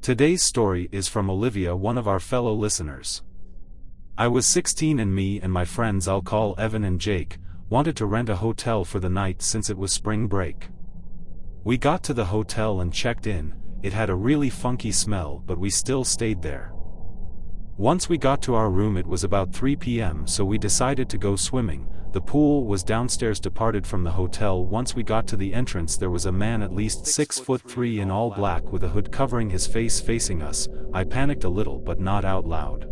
Today's story is from Olivia, one of our fellow listeners. I was 16 and me and my friends, I'll call Evan and Jake, wanted to rent a hotel for the night since it was spring break. We got to the hotel and checked in. It had a really funky smell, but we still stayed there. Once we got to our room it was about 3 p.m. so we decided to go swimming. The pool was downstairs. Departed from the hotel. Once we got to the entrance there was a man at least 6'3" in all black with a hood covering his face facing us. I panicked a little but not out loud.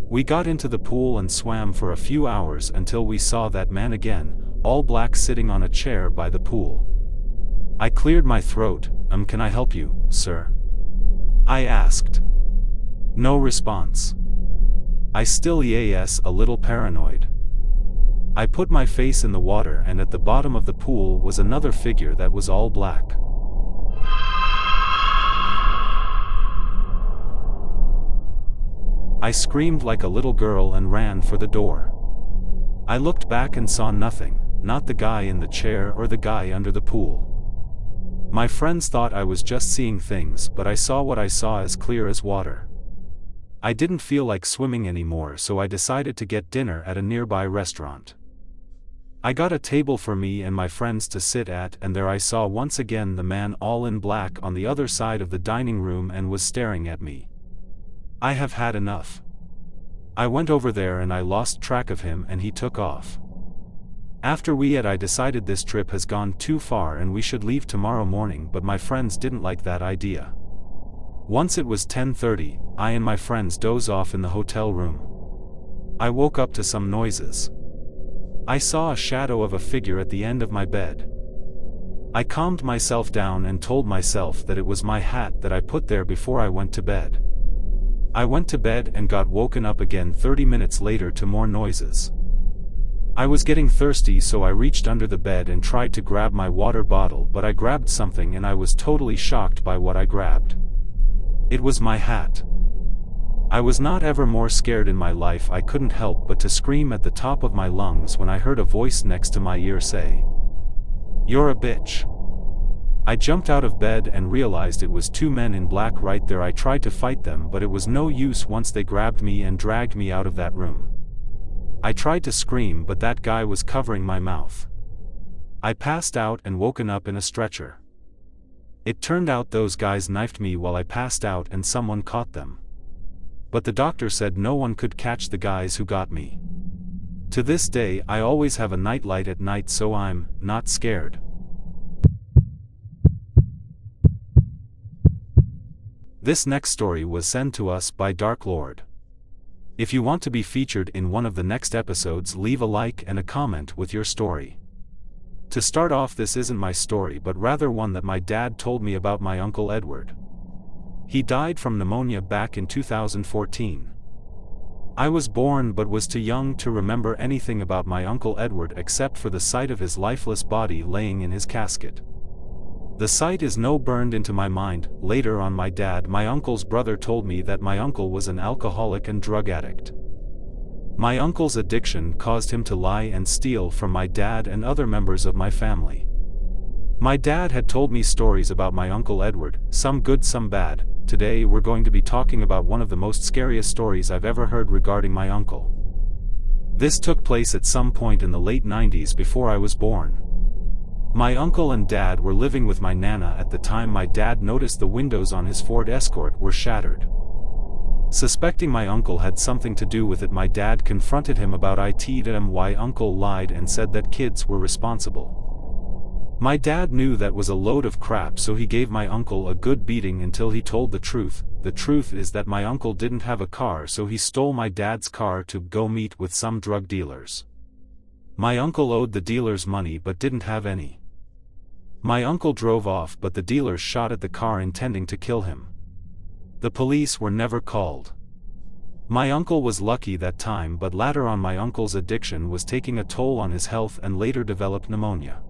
We got into the pool and swam for a few hours until we saw that man again, all black, sitting on a chair by the pool. I cleared my throat. Can I help you, sir?" I asked. No response. I still yes, a little paranoid. I put my face in the water and at the bottom of the pool was another figure that was all black. I screamed like a little girl and ran for the door. I looked back and saw nothing, not the guy in the chair or the guy under the pool. My friends thought I was just seeing things, but I saw what I saw as clear as water. I didn't feel like swimming anymore, so I decided to get dinner at a nearby restaurant. I got a table for me and my friends to sit at, and there I saw once again the man all in black on the other side of the dining room and was staring at me. I have had enough. I went over there and I lost track of him and he took off. After we ate I decided this trip has gone too far and we should leave tomorrow morning, but my friends didn't like that idea. Once it was 10:30, I and my friends dozed off in the hotel room. I woke up to some noises. I saw a shadow of a figure at the end of my bed. I calmed myself down and told myself that it was my hat that I put there before I went to bed. I went to bed and got woken up again 30 minutes later to more noises. I was getting thirsty, so I reached under the bed and tried to grab my water bottle, but I grabbed something and I was totally shocked by what I grabbed. It was my hat. I was not ever more scared in my life. I couldn't help but to scream at the top of my lungs when I heard a voice next to my ear say, "You're a bitch." I jumped out of bed and realized it was two men in black right there. I tried to fight them, but it was no use once they grabbed me and dragged me out of that room. I tried to scream, but that guy was covering my mouth. I passed out and woken up in a stretcher. It turned out those guys knifed me while I passed out and someone caught them. But the doctor said no one could catch the guys who got me. To this day I always have a nightlight at night, so I'm not scared. This next story was sent to us by Dark Lord. If you want to be featured in one of the next episodes, leave a like and a comment with your story. To start off, this isn't my story but rather one that my dad told me about my Uncle Edward. He died from pneumonia back in 2014. I was born but was too young to remember anything about my Uncle Edward except for the sight of his lifeless body laying in his casket. The sight is no burned into my mind. Later on, my uncle's brother told me that my uncle was an alcoholic and drug addict. My uncle's addiction caused him to lie and steal from my dad and other members of my family. My dad had told me stories about my Uncle Edward, some good, some bad. Today we're going to be talking about one of the most scariest stories I've ever heard regarding my uncle. This took place at some point in the late 90s before I was born. My uncle and dad were living with my nana at the time. My dad noticed the windows on his Ford Escort were shattered. Suspecting my uncle had something to do with it, my dad confronted him about it. My uncle lied and said that kids were responsible. My dad knew that was a load of crap, so he gave my uncle a good beating until he told the truth. The truth is that my uncle didn't have a car, so he stole my dad's car to go meet with some drug dealers. My uncle owed the dealers money but didn't have any. My uncle drove off, but the dealers shot at the car intending to kill him. The police were never called. My uncle was lucky that time, but later on my uncle's addiction was taking a toll on his health and later developed pneumonia.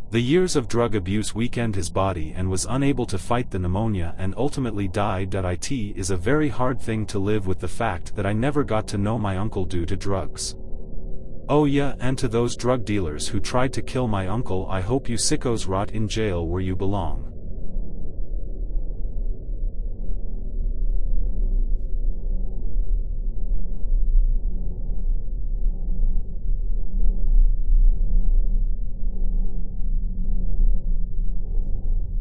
The years of drug abuse weakened his body and was unable to fight the pneumonia and ultimately died. It is a very hard thing to live with the fact that I never got to know my uncle due to drugs. Oh yeah, and to those drug dealers who tried to kill my uncle, I hope you sickos rot in jail where you belong.